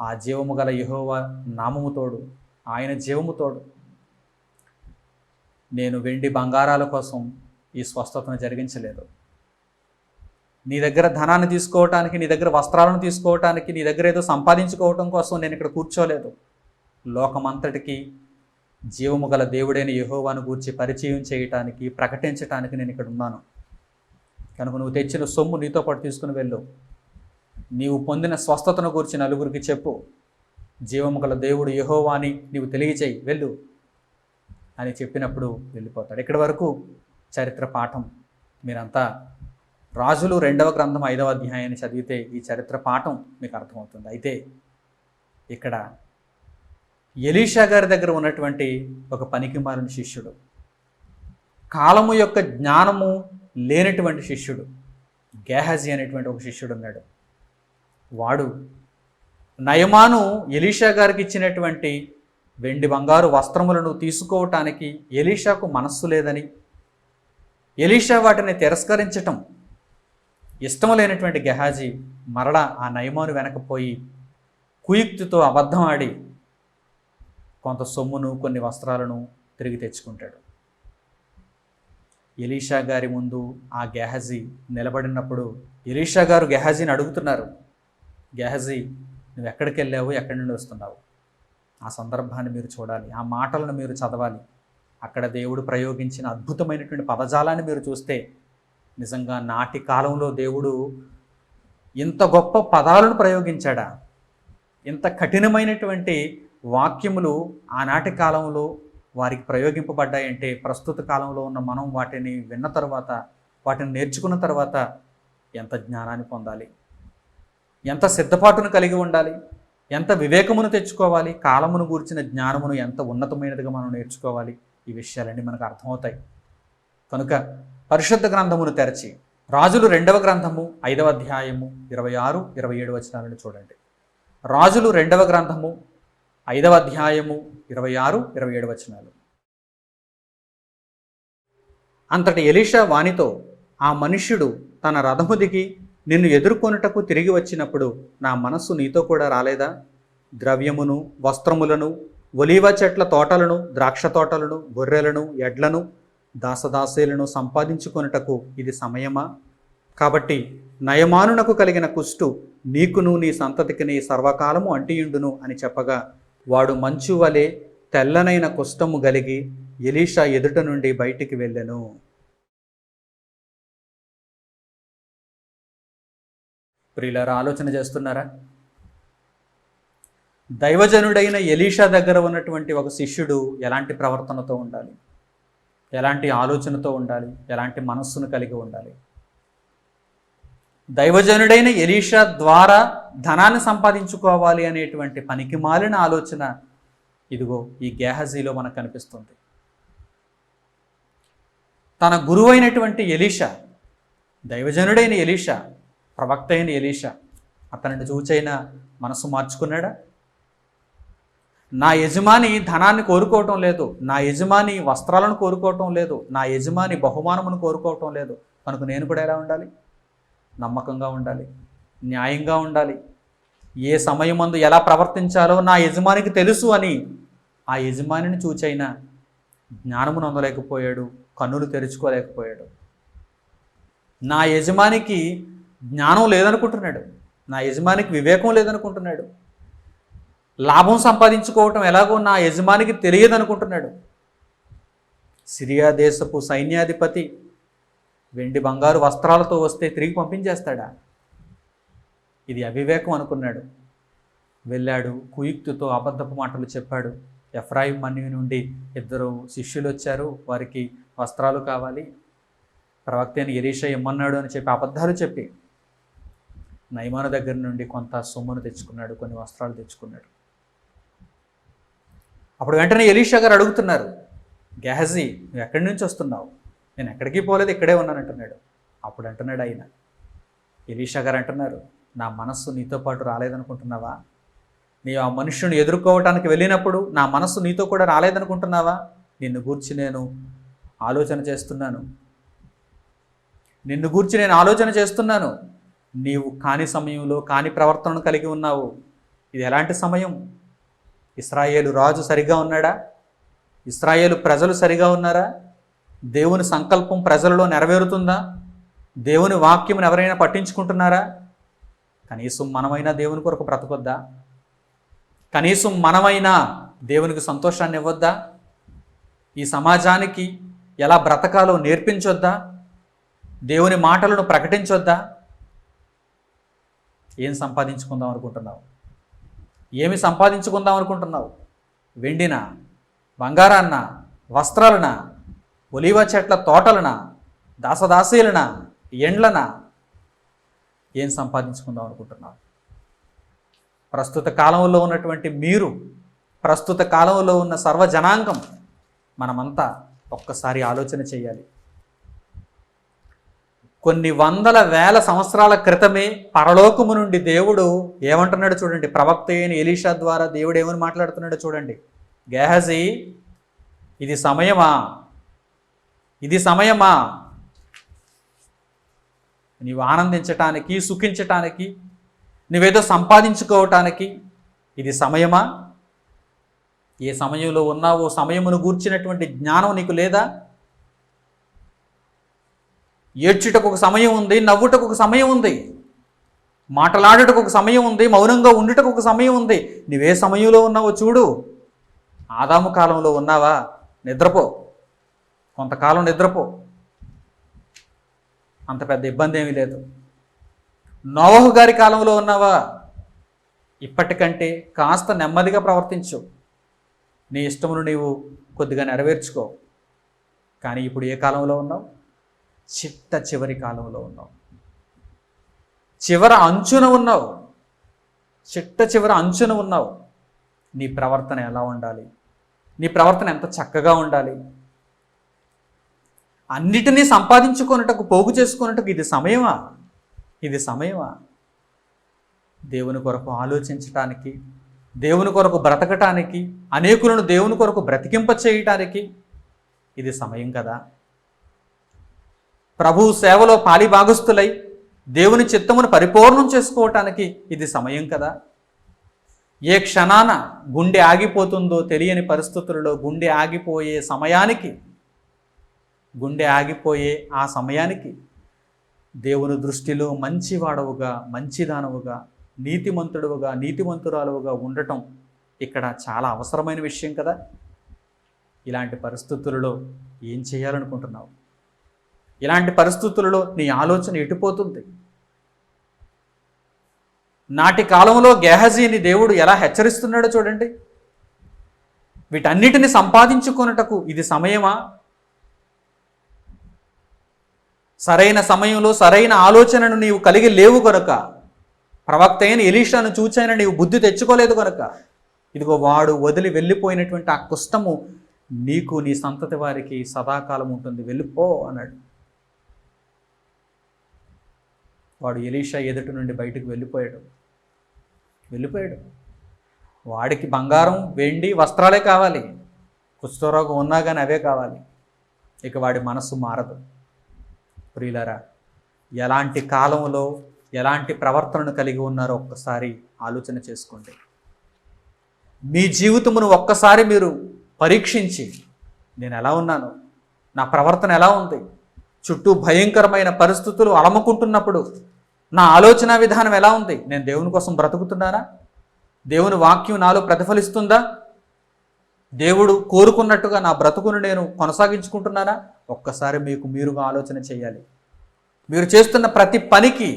ఆ జీవము గల యెహోవా నామము తోడు, ఆయన జీవము తోడు, నేను వెండి బంగారాల కోసం ఈ స్వస్థతను జరిగించలేదు. నీ దగ్గర ధనాన్ని తీసుకోవటానికి, నీ దగ్గర వస్త్రాలను తీసుకోవటానికి, నీ దగ్గర ఏదో సంపాదించుకోవటం కోసం నేను ఇక్కడ కూర్చోలేదు. లోకమంతటికి జీవము గల దేవుడైన యెహోవాను గూర్చి పరిచయం చేయటానికి, ప్రకటించటానికి నేను ఇక్కడ ఉన్నాను. కనుక నువ్వు తెచ్చిన సొమ్ము నీతో పాటు తీసుకుని వెళ్ళు. నీవు పొందిన స్వస్థతను గూర్చి నలుగురికి చెప్పు. జీవము గల దేవుడు యెహోవా అని నీవు తెలియచేయి, వెళ్ళు అని చెప్పినప్పుడు వెళ్ళిపోతాడు. ఇక్కడి వరకు చరిత్ర పాఠం మీరంతా రాజులు 2వ గ్రంథం 5వ అధ్యాయాన్ని చదివితే ఈ చరిత్ర పాఠం మీకు అర్థమవుతుంది. అయితే ఇక్కడ ఎలీషా గారి దగ్గర ఉన్నటువంటి ఒక పనికిమాలిన శిష్యుడు, కాలము యొక్క జ్ఞానము లేనటువంటి శిష్యుడు, గేహజీ అనేటువంటి ఒక శిష్యుడు ఉన్నాడు. వాడు నయమాను ఎలీషా గారికి ఇచ్చినటువంటి వెండి బంగారు వస్త్రములను తీసుకోవటానికి ఎలీషాకు మనస్సు లేదని, ఎలీషా వాటిని తిరస్కరించటం ఇష్టం లేనటువంటి గెహాజీ మరలా ఆ నయమాను వెనకపోయి కుయుక్తితో అబద్ధం ఆడి కొంత సొమ్మును, కొన్ని వస్త్రాలను తిరిగి తెచ్చుకుంటాడు. ఎలీషా గారి ముందు ఆ గెహాజీ నిలబడినప్పుడు ఎలీషా గారు గెహాజీని అడుగుతున్నారు, గెహాజీ నువ్వు ఎక్కడికి వెళ్ళావు, ఎక్కడి నుండి వస్తున్నావు? ఆ సందర్భాన్ని మీరు చూడాలి, ఆ మాటలను మీరు చదవాలి. అక్కడ దేవుడు ప్రయోగించిన అద్భుతమైనటువంటి పదజాలాన్ని మీరు చూస్తే నిజంగా నాటి కాలంలో దేవుడు ఇంత గొప్ప పదాలను ప్రయోగించాడా? ఇంత కఠినమైనటువంటి వాక్యములు ఆనాటి కాలంలో వారికి ప్రయోగింపబడ్డాయంటే ప్రస్తుత కాలంలో ఉన్న మనం వాటిని విన్న తర్వాత, వాటిని నేర్చుకున్న తర్వాత ఎంత జ్ఞానాన్ని పొందాలి, ఎంత సిద్ధపాటును కలిగి ఉండాలి, ఎంత వివేకమును తెచ్చుకోవాలి, కాలమును గూర్చిన జ్ఞానమును ఎంత ఉన్నతమైనదిగా మనం నేర్చుకోవాలి. ఈ విషయాలన్నీ మనకు అర్థమవుతాయి. కనుక పరిశుద్ధ గ్రంథమును తెరచి రాజులు 2వ గ్రంథము 5వ అధ్యాయము 26, 27 వచనాలను చూడండి. రాజులు 2వ గ్రంథము 5వ అధ్యాయము 26, 27 వచనాలు. అంతటి ఎలీషా వానితో, ఆ మనుష్యుడు తన రథము దిగి నిన్ను ఎదుర్కొనుటకు తిరిగి వచ్చినప్పుడు నా మనస్సు నీతో కూడా రాలేదా? ద్రవ్యమును, వస్త్రములను, ఒలీవ చెట్ల తోటలను, ద్రాక్ష తోటలను, గొర్రెలను, ఎడ్లను, దాసదాసీలను సంపాదించుకొనుటకు ఇది సమయమా? కాబట్టి నయమానునకు కలిగిన కుష్టు నీకును నీ సంతతికి సర్వకాలము అంటియుండును అని చెప్పగా వాడు మంచు వలె తెల్లనైన కుష్టము కలిగి ఎలీషా ఎదుట నుండి బయటికి వెళ్ళెను. ప్రియులారా, ఆలోచన చేస్తున్నారా? దైవజనుడైన ఎలీషా దగ్గర ఉన్నటువంటి ఒక శిష్యుడు ఎలాంటి ప్రవర్తనతో ఉండాలి, ఎలాంటి ఆలోచనతో ఉండాలి, ఎలాంటి మనస్సును కలిగి ఉండాలి? దైవజనుడైన ఎలీషా ద్వారా ధనాన్ని సంపాదించుకోవాలి అనేటువంటి పనికి మాలిన ఆలోచన ఇదిగో ఈ గేహజీలో మనకు కనిపిస్తుంది. తన గురువైనటువంటి ఎలీషా, దైవజనుడైన ఎలీషా, ప్రవక్త అయిన ఎలీషా అతనిని చూచైనా మనసు మార్చుకున్నాడా? నా యజమాని ధనాన్ని కోరుకోవటం లేదు, నా యజమాని వస్త్రాలను కోరుకోవటం లేదు, నా యజమాని బహుమానమును కోరుకోవటం లేదు, కనుక నేను కూడా ఎలా ఉండాలి? నమ్మకంగా ఉండాలి, న్యాయంగా ఉండాలి, ఏ సమయమందు ఎలా ప్రవర్తించాలో నా యజమానికి తెలుసు అని ఆ యజమానిని చూచైనా జ్ఞానమును అందలేకపోయాడు, కన్నులు తెరుచుకోలేకపోయాడు. నా యజమానికి జ్ఞానం లేదనుకుంటున్నాడు, నా యజమానికి వివేకం లేదనుకుంటున్నాడు, లాభం సంపాదించుకోవటం ఎలాగో నా యజమానికి తెలియదనుకుంటున్నాడు. సిరియా దేశపు సైన్యాధిపతి వెండి బంగారు వస్త్రాలతో వస్తే తిరిగి పంపించేస్తాడా? ఇది అవివేకం అనుకున్నాడు. వెళ్ళాడు, కుయుక్తితో అబద్ధపు మాటలు చెప్పాడు. ఎఫ్రాయిం మన్యు నుండి 2 శిష్యులు వచ్చారు, వారికి వస్త్రాలు కావాలి, ప్రవక్త అయిన ఎలీషా ఇమ్మన్నాడు అని చెప్పి అబద్ధాలు చెప్పి నయమాను దగ్గర నుండి కొంత సొమ్మును తెచ్చుకున్నాడు, కొన్ని వస్త్రాలు తెచ్చుకున్నాడు. అప్పుడు వెంటనే ఎలీషా గారు అడుగుతున్నారు, గెహజీ నువ్వు ఎక్కడి నుంచి వస్తున్నావు? నేను ఎక్కడికి పోలేదు, ఇక్కడే ఉన్నాను అంటున్నాడు. అప్పుడు అంటున్నాడు ఆయన, ఎలీషా గారు అంటున్నారు, నా మనస్సు నీతో పాటు రాలేదనుకుంటున్నావా? నీవు ఆ మనుష్యుని ఎదుర్కోవటానికి వెళ్ళినప్పుడు నా మనస్సు నీతో కూడా రాలేదనుకుంటున్నావా? నిన్ను గూర్చి నేను ఆలోచన చేస్తున్నాను. నీవు కాని సమయంలో కాని ప్రవర్తనను కలిగి ఉన్నావు. ఇది ఎలాంటి సమయం? ఇశ్రాయేలు రాజు సరిగా ఉన్నాడా? ఇశ్రాయేలు ప్రజలు సరిగా ఉన్నారా? దేవుని సంకల్పం ప్రజలలో నెరవేరుతుందా? దేవుని వాక్యమును ఎవరైనా పట్టించుకుంటున్నారా? కనీసం మనమైనా దేవుని కొరకు బ్రతకొద్దా? కనీసం మనమైనా దేవునికి సంతోషాన్ని ఇవ్వొద్దా? ఈ సమాజానికి ఎలా బ్రతకాలో నేర్పించొద్దా? దేవుని మాటలను ప్రకటించొద్దా? ఏం సంపాదించుకుందాం అనుకుంటున్నావు? ఏమి సంపాదించుకుందాం అనుకుంటున్నావు? వెండినా, బంగారాన్నా, వస్త్రాలనా, ఒలీవ చెట్ల తోటలనా, దాసదాసీలనా, ఎండ్లనా? ఏం సంపాదించుకుందాం అనుకుంటున్నావు? ప్రస్తుత కాలంలో ఉన్నటువంటి మీరు, ప్రస్తుత కాలంలో ఉన్న సర్వజనాంగం మనమంతా ఒక్కసారి ఆలోచన చేయాలి. కొన్ని వందల వేల సంవత్సరాల క్రితమే పరలోకము నుండి దేవుడు ఏమంటున్నాడు చూడండి. ప్రవక్త అయిన ఎలీషా ద్వారా దేవుడు ఏమని మాట్లాడుతున్నాడో చూడండి. గెహజీ, ఇది సమయమా? నీవు ఆనందించటానికి, సుఖించటానికి, నువ్వేదో సంపాదించుకోవటానికి ఇది సమయమా? ఏ సమయంలో ఉన్నావో సమయమును గూర్చినటువంటి జ్ఞానం నీకు లేదా? ఏడ్చుటకు ఒక సమయం ఉంది, నవ్వుటకు ఒక సమయం ఉంది, మాటలాడుటకు ఒక సమయం ఉంది, మౌనంగా ఉండుటకు ఒక సమయం ఉంది. నువ్వే సమయంలో ఉన్నావో చూడు. ఆదాము కాలంలో ఉన్నావా? నిద్రపో, కొంతకాలం నిద్రపో, అంత పెద్ద ఇబ్బంది ఏమీ లేదు. నోవహు గారి కాలంలో ఉన్నావా? ఇప్పటికంటే కాస్త నెమ్మదిగా ప్రవర్తించు, నీ ఇష్టమును నీవు కొద్దిగా నెరవేర్చుకో. కానీ ఇప్పుడు ఏ కాలంలో ఉన్నావు? చివరి కాలంలో ఉన్నావు. చివరి అంచున ఉన్నావు. నీ ప్రవర్తన ఎలా ఉండాలి? నీ ప్రవర్తన ఎంత చక్కగా ఉండాలి? అన్నిటినీ సంపాదించుకొనుటకు, పోగు చేసుకొనుటకు ఇది సమయమా? దేవుని కొరకు ఆలోచించటానికి, దేవుని కొరకు బ్రతకటానికి, అనేకులను దేవుని కొరకు బ్రతికింప చేయటానికి ఇది సమయం కదా. ప్రభువు సేవలో పాలిభాగస్తులై దేవుని చిత్తమును పరిపూర్ణం చేసుకోవటానికి ఇది సమయం కదా. ఏ క్షణాన గుండె ఆగిపోతుందో తెలియని పరిస్థితులలో గుండె ఆగిపోయే ఆ సమయానికి దేవుని దృష్టిలో మంచివాడవుగా, మంచిదానవుగా, నీతిమంతుడుగా, నీతిమంతురాలుగా ఉండటం ఇక్కడ చాలా అవసరమైన విషయం కదా. ఇలాంటి పరిస్థితులలో ఏం చేయాలనుకుంటున్నావు? ఇలాంటి పరిస్థితులలో నీ ఆలోచన ఎటుపోతుంది? నాటి కాలంలో గెహజీని దేవుడు ఎలా హెచ్చరిస్తున్నాడో చూడండి. వీటన్నిటిని సంపాదించుకొనుటకు ఇది సమయమా? సరైన సమయంలో సరైన ఆలోచనను నీవు కలిగి లేవు కనుక, ప్రవక్త అయిన ఎలీషాను చూచైనా నీవు బుద్ధి తెచ్చుకోలేదు కనుక, ఇదిగో వాడు వదిలి వెళ్ళిపోయినటువంటి ఆ కుష్టము నీకు, నీ సంతతి వారికి సదాకాలం ఉంటుంది. వెళ్ళిపో అన్నాడు. వాడు ఎలీషా ఎదుటి నుండి బయటకు వెళ్ళిపోయాడు. వాడికి బంగారం, వెండి, వస్త్రాలే కావాలి. కుష్ఠరోగం ఉన్నా కానీ అవే కావాలి. ఇక వాడి మనస్సు మారదు. ప్రియులారా, ఎలాంటి కాలంలో ఎలాంటి ప్రవర్తనను కలిగి ఉన్నారో ఒక్కసారి ఆలోచన చేసుకోండి. మీ జీవితమును ఒక్కసారి మీరు పరీక్షించి, నేను ఎలా ఉన్నాను, నా ప్రవర్తన ఎలా ఉంది, చుట్టూ భయంకరమైన పరిస్థితులు అలముకుంటున్నప్పుడు నా ఆలోచన విధానం ఎలా ఉంది, నేను దేవుని కోసం బ్రతుకుతున్నానా, దేవుని వాక్యం నాలో ప్రతిఫలిస్తుందా, దేవుడు కోరుకున్నట్టుగా నా బ్రతుకును నేను కొనసాగించుకుంటున్నానా? ఒక్కసారి మీరుగా ఆలోచన చేయాలి. మీరు చేస్తున్న ప్రతి పనికి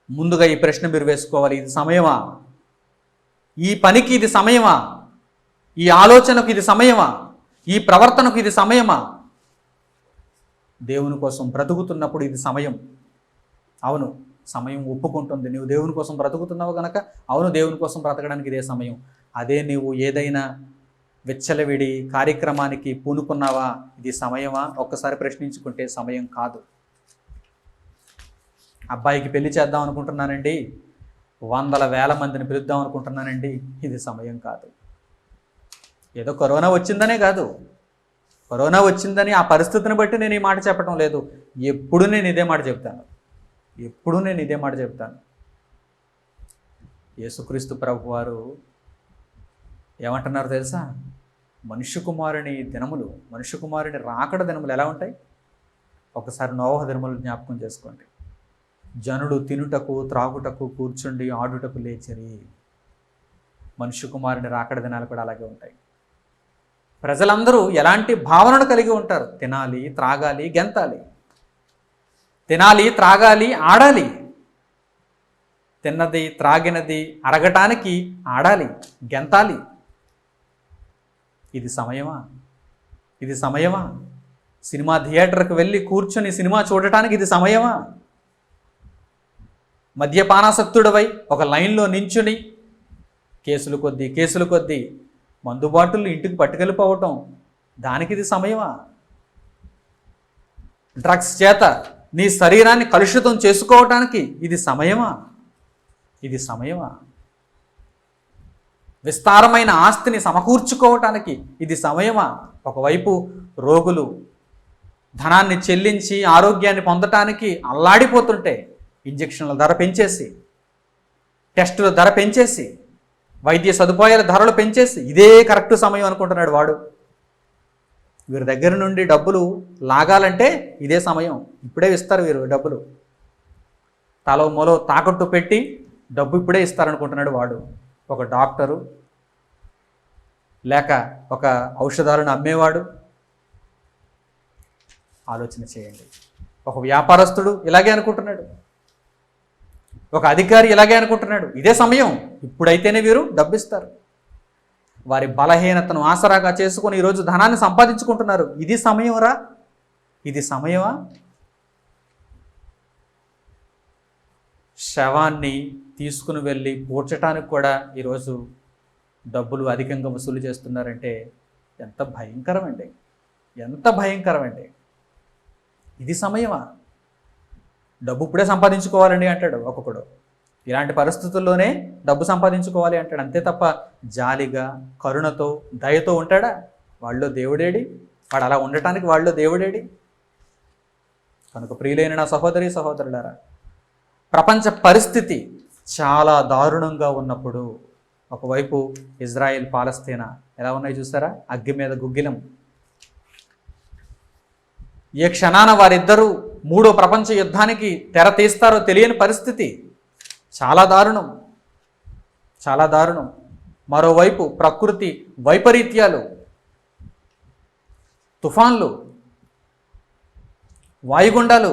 ముందుగా ఈ ప్రశ్న మీరు వేసుకోవాలి. ఇది సమయమా? ఈ పనికి ఇది సమయమా? ఈ ఆలోచనకు ఇది సమయమా? ఈ ప్రవర్తనకు ఇది సమయమా? దేవుని కోసం బ్రతుకుతున్నప్పుడు ఇది సమయం. అవును, సమయం ఒప్పుకుంటుంది. నీవు దేవుని కోసం బ్రతుకుతున్నావు కనుక అవును, దేవుని కోసం బ్రతకడానికి ఇదే సమయం. అదే నీవు ఏదైనా విచ్చలవిడి కార్యక్రమానికి పూనుకున్నావా? ఇది సమయమా? ఒక్కసారి ప్రశ్నించుకుంటే సమయం కాదు. అబ్బాయికి పెళ్లి చేద్దాం అనుకుంటున్నానండి, వందల వేల మందిని పిలుద్దాం అనుకుంటున్నానండి, ఇది సమయం కాదు. ఏదో కరోనా వచ్చిందనే కాదు, కరోనా వచ్చిందని ఆ పరిస్థితిని బట్టి నేను ఈ మాట చెప్పడం లేదు. ఎప్పుడు నేను ఇదే మాట చెప్తాను. యేసుక్రీస్తు ప్రభు వారు ఏమంటున్నారు తెలుసా? మనుష్య కుమారుని రాకడ దినములు ఎలా ఉంటాయి? ఒకసారి నోవహు దినములు జ్ఞాపకం చేసుకోండి. జనుడు తినుటకు త్రాగుటకు కూర్చుండి ఆడుటకు లేచిరి. మనుష్య కుమారుని రాకడ దినాలు కూడా అలాగే ఉంటాయి. ప్రజలందరూ ఎలాంటి భావనను కలిగి ఉంటారు? తినాలి, త్రాగాలి, గెంతాలి. తినాలి, త్రాగాలి, ఆడాలి. తిన్నది త్రాగినది అరగటానికి ఆడాలి, గెంతాలి. ఇది సమయమా? సినిమా థియేటర్కి వెళ్ళి కూర్చొని సినిమా చూడటానికి ఇది సమయమా? మద్యపానాసక్తుడవై ఒక లైన్లో నించుని కేసులు కొద్దీ మందుబాటులు ఇంటికి పట్టుకెళ్ళిపోవటం, దానికి ఇది సమయమా? డ్రగ్స్ చేత నీ శరీరాన్ని కలుషితం చేసుకోవటానికి ఇది సమయమా? విస్తారమైన ఆస్తిని సమకూర్చుకోవటానికి ఇది సమయమా? ఒకవైపు రోగులు ధనాన్ని చెల్లించి ఆరోగ్యాన్ని పొందటానికి అల్లాడిపోతుంటే ఇంజక్షన్ల ధర పెంచేసి, టెస్టుల ధర పెంచేసి, వైద్య సదుపాయాల ధరలు పెంచేసి ఇదే కరెక్ట్ సమయం అనుకుంటున్నాడు వాడు. వీరి దగ్గర నుండి డబ్బులు లాగాలంటే ఇదే సమయం, ఇప్పుడే ఇస్తారు వీరు డబ్బులు. తలో మూలో తాకట్టు పెట్టి డబ్బు ఇప్పుడే ఇస్తారనుకుంటున్నాడు వాడు. ఒక డాక్టరు లేక ఒక ఔషధాలను అమ్మేవాడు. ఆలోచన చేయండి. ఒక వ్యాపారస్తుడు ఇలాగే అనుకుంటున్నాడు, ఒక అధికారి ఇలాగే అనుకుంటున్నాడు. ఇదే సమయం, ఇప్పుడైతేనే వీరు డబ్బిస్తారు. వారి బలహీనతను ఆసరాగా చేసుకొని ఈరోజు ధనాన్ని సంపాదించుకుంటున్నారు. ఇది సమయమా? శవాన్ని తీసుకుని వెళ్ళి పూడ్చడానికి కూడా ఈరోజు డబ్బులు అధికంగా వసూలు చేస్తున్నారంటే ఎంత భయంకరమండి. ఇది సమయమా? డబ్బు ఇప్పుడే సంపాదించుకోవాలండి అంటాడు ఒక్కొక్కడు. ఇలాంటి పరిస్థితుల్లోనే డబ్బు సంపాదించుకోవాలి అంటాడు. అంతే తప్ప జాలిగా, కరుణతో, దయతో ఉంటాడా? వాళ్ళలో దేవుడేడి? వాడు అలా ఉండటానికి వాళ్ళలో దేవుడేడి? కనుక ప్రియులైన నా సహోదరి సహోదరులారా, ప్రపంచ పరిస్థితి చాలా దారుణంగా ఉన్నప్పుడు ఒకవైపు ఇజ్రాయెల్ పాలస్తీనా ఎలా ఉన్నాయి చూసారా? అగ్గి మీద గుగ్గిలం. ఏ క్షణాన వారిద్దరూ మూడో ప్రపంచ యుద్ధానికి తెర తీస్తారో తెలియని పరిస్థితి. చాలా దారుణం. మరోవైపు ప్రకృతి వైపరీత్యాలు, తుఫాన్లు, వాయుగుండాలు,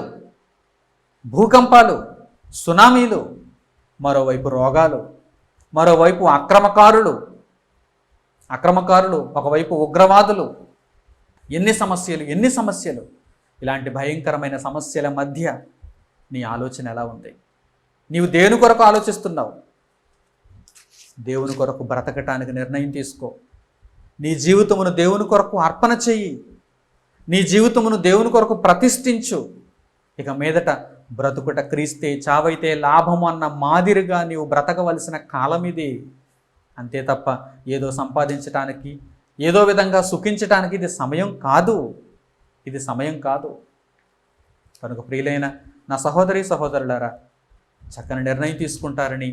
భూకంపాలు, సునామీలు, మరోవైపు రోగాలు, మరోవైపు అక్రమకారులు, ఒకవైపు ఉగ్రవాదులు. ఎన్ని సమస్యలు. ఇలాంటి భయంకరమైన సమస్యల మధ్య నీ ఆలోచన ఎలా ఉంది? నీవు దేని కొరకు ఆలోచిస్తున్నావు? దేవుని కొరకు బ్రతకటానికి నిర్ణయం తీసుకో. నీ జీవితమును దేవుని కొరకు అర్పణ చెయ్యి. నీ జీవితమును దేవుని కొరకు ప్రతిష్ఠించు. ఇక మీదట బ్రతుకుట క్రీస్తే, చావైతే లాభము అన్న మాదిరిగా నీవు బ్రతకవలసిన కాలం ఇది. అంతే తప్ప ఏదో సంపాదించటానికి, ఏదో విధంగా సుఖించటానికి ఇది సమయం కాదు. కనుక ప్రియులైన నా సహోదరి సహోదరులారా, చక్కని నిర్ణయం తీసుకుంటారని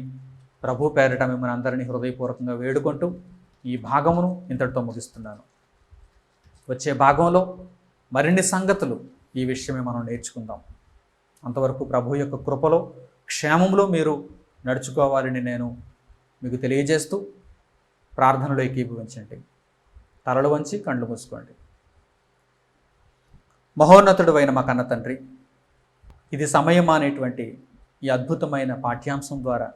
ప్రభు పేరిట మిమ్మల్ని అందరినీ హృదయపూర్వకంగా వేడుకుంటూ ఈ భాగమును ఇంతటితో ముగిస్తున్నాను. వచ్చే భాగంలో మరిన్ని సంగతులు ఈ విషయమే మనం నేర్చుకుందాం. అంతవరకు ప్రభు యొక్క కృపలో, క్షేమంలో మీరు నడుచుకోవాలని నేను మీకు తెలియజేస్తూ ప్రార్థనలో ఏకీభవించండి. తలలు వంచి కళ్ళు మూసుకోండి. మహోన్నతుడు అయిన మా కన్న తండ్రి, ఇది సమయం అనేటువంటి ఈ అద్భుతమైన పాఠ్యాంశం ద్వారా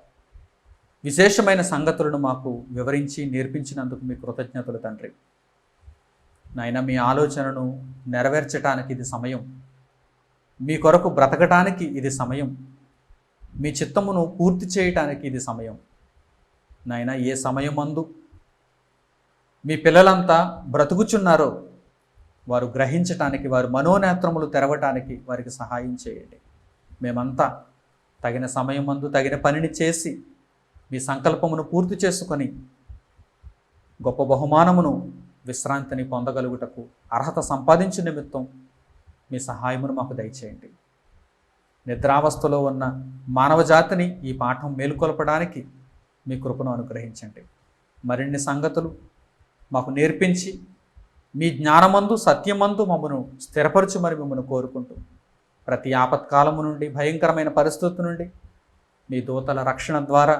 విశేషమైన సంగతులను మాకు వివరించి నేర్పించినందుకు మీ కృతజ్ఞతలు తండ్రి. నాయన, మీ ఆలోచనను నెరవేర్చడానికి ఇది సమయం, మీ కొరకు బ్రతకటానికి ఇది సమయం, మీ చిత్తమును పూర్తి చేయటానికి ఇది సమయం. నాయన, ఏ సమయమందు మీ పిల్లలంతా బ్రతుకుచున్నారో వారు గ్రహించటానికి, వారి మనోనేత్రములు తెరవటానికి వారికి సహాయం చేయండి. మేమంతా తగిన సమయమందు తగిన పనిని చేసి మీ సంకల్పమును పూర్తి చేసుకొని గొప్ప బహుమానమును, విశ్రాంతిని పొందగలుగుటకు అర్హత సంపాదించే నిమిత్తం మీ సహాయమును మాకు దయచేయండి. నిద్రావస్థలో ఉన్న మానవ జాతిని ఈ పాఠం మేలుకొల్పడానికి మీ కృపను అనుగ్రహించండి. మరిన్ని సంగతులు మాకు నేర్పించి మీ జ్ఞానమందు, సత్యమందు మమ్మను స్థిరపరచుమని మిమ్మల్ని కోరుకుంటూ, ప్రతి ఆపత్కాలము నుండి, భయంకరమైన పరిస్థితి నుండి మీ దూతల రక్షణ ద్వారా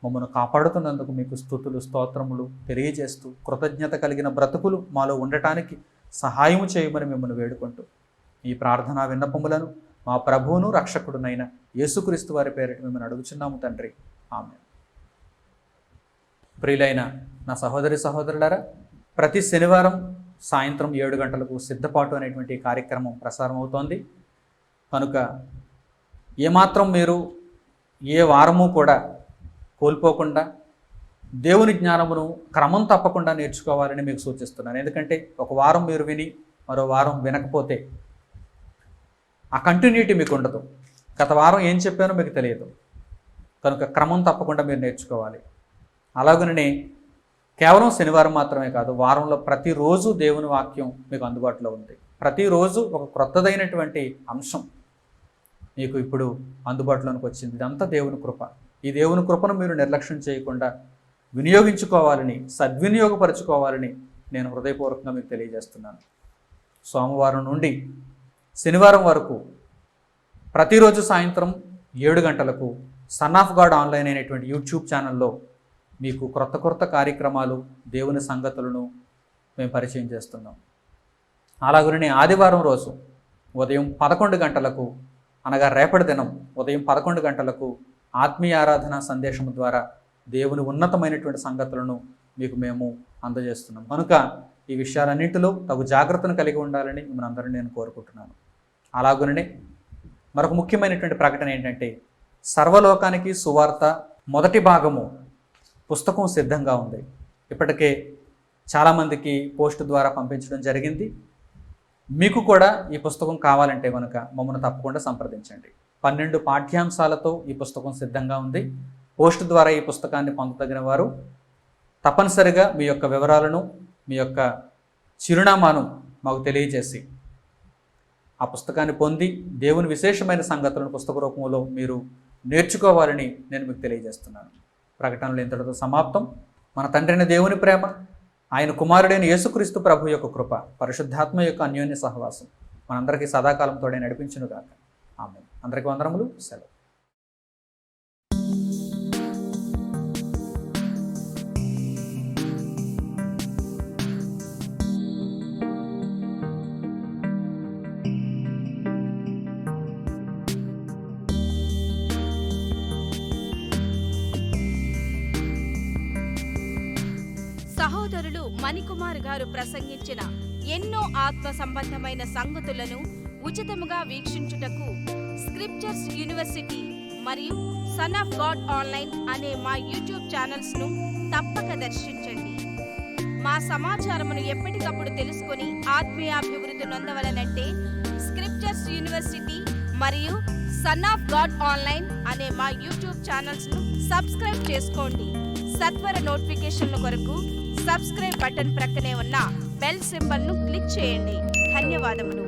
మమ్మను కాపాడుతున్నందుకు మీకు స్తుతులు, స్తోత్రములు తెలియజేస్తూ, కృతజ్ఞత కలిగిన బ్రతుకులు మాలో ఉండటానికి సహాయము చేయమని మిమ్మల్ని వేడుకుంటూ, ఈ ప్రార్థనా విన్నపములను మా ప్రభువును రక్షకుడునైన యేసుక్రీస్తు వారి పేరిట మిమ్మల్ని అడుగుచున్నాము తండ్రి. ఆమేన్. ప్రియులైన నా సహోదరి సహోదరులారా, ప్రతి శనివారం సాయంత్రం 7 గంటలకు సిద్ధపాటు అనేటువంటి కార్యక్రమం ప్రసారం అవుతోంది. కనుక ఏమాత్రం మీరు ఏ వారము కూడా కోల్పోకుండా దేవుని జ్ఞానమును క్రమం తప్పకుండా నేర్చుకోవాలని మీకు సూచిస్తున్నాను. ఎందుకంటే ఒక వారం మీరు విని మరో వారం వినకపోతే ఆ కంటిన్యూటీ మీకు ఉండదు. గత వారం ఏం చెప్పానో మీకు తెలియదు. కనుక క్రమం తప్పకుండా మీరు నేర్చుకోవాలి. అలాగనే కేవలం శనివారం మాత్రమే కాదు, వారంలో ప్రతిరోజు దేవుని వాక్యం మీకు అందుబాటులో ఉంది. ప్రతిరోజు ఒక క్రొత్తదైనటువంటి అంశం మీకు ఇప్పుడు అందుబాటులోనికి వచ్చింది. ఇదంతా దేవుని కృప. ఈ దేవుని కృపను మీరు నిర్లక్ష్యం చేయకుండా వినియోగించుకోవాలని, సద్వినియోగపరచుకోవాలని నేను హృదయపూర్వకంగా మీకు తెలియజేస్తున్నాను. సోమవారం నుండి శనివారం వరకు ప్రతిరోజు సాయంత్రం 7 గంటలకు సన్ ఆఫ్ గాడ్ ఆన్లైన్ అనేటువంటి యూట్యూబ్ ఛానల్లో మీకు క్రొత్త కార్యక్రమాలు, దేవుని సంగతులను మేము పరిచయం చేస్తున్నాం. అలాగనే ఆదివారం రోజు ఉదయం 11 గంటలకు, అనగా రేపటి దినం ఉదయం 11 గంటలకు ఆత్మీయ ఆరాధన సందేశం ద్వారా దేవుని ఉన్నతమైనటువంటి సంగతులను మీకు మేము అందజేస్తున్నాం. కనుక ఈ విషయాలన్నింటిలో తగు జాగ్రత్తను కలిగి ఉండాలని మిమ్మల్ని అందరినీ నేను కోరుకుంటున్నాను. అలాగనే మరొక ముఖ్యమైనటువంటి ప్రకటన ఏంటంటే, సర్వలోకానికి సువార్త మొదటి భాగము పుస్తకం సిద్ధంగా ఉంది. ఇప్పటికే చాలామందికి పోస్ట్ ద్వారా పంపించడం జరిగింది. మీకు కూడా ఈ పుస్తకం కావాలంటే కనుక మమ్మల్ని తప్పకుండా సంప్రదించండి. 12 పాఠ్యాంశాలతో ఈ పుస్తకం సిద్ధంగా ఉంది. పోస్ట్ ద్వారా ఈ పుస్తకాన్ని పొందదగిన వారు తప్పనిసరిగా మీ యొక్క వివరాలను, మీ యొక్క చిరునామాను మాకు తెలియజేసి ఆ పుస్తకాన్ని పొంది దేవుని విశేషమైన సంగతులను పుస్తక రూపంలో మీరు నేర్చుకోవాలని నేను మీకు తెలియజేస్తున్నాను. ప్రకటనలు ఇంతటితో సమాప్తం. మన తండ్రైన దేవుని ప్రేమ, ఆయన కుమారుడైన యేసుక్రీస్తు ప్రభు యొక్క కృప, పరిశుద్ధాత్మ యొక్క అన్యోన్య సహవాసం మనందరికీ సదాకాలం తోడే నడిపించునుగాక. ఆమేన్. అందరికీ వందనములు. సెలవు. సహోదరులు మణికుమార్ గారు ప్రసంగించిన ఎన్నో ఆత్మ సంబంధమైన సంగతులను ఉచితముగా వీక్షించుటకు స్క్రిప్చర్స్ యూనివర్సిటీ మరియు సన్ ఆఫ్ గాడ్ ఆన్లైన్ అనే మా యూట్యూబ్ ఛానల్స్ ను తప్పక దర్శించండి. మా సమాచారమును ఎప్పటికప్పుడు తెలుసుకొని ఆత్మీయాభివృద్ధి నొందవలనంటే స్క్రిప్చర్స్ యూనివర్సిటీ మరియు సన్ ఆఫ్ గాడ్ ఆన్లైన్ అనే మా యూట్యూబ్ ఛానల్స్ ను సబ్స్క్రైబ్ చేసుకోండి. సత్వర నోటిఫికేషన్ల కొరకు సబ్స్క్రైబ్ బటన్ ప్రక్కనే ఉన్న బెల్ సింబల్ ను క్లిక్ చేయండి. ధన్యవాదములు.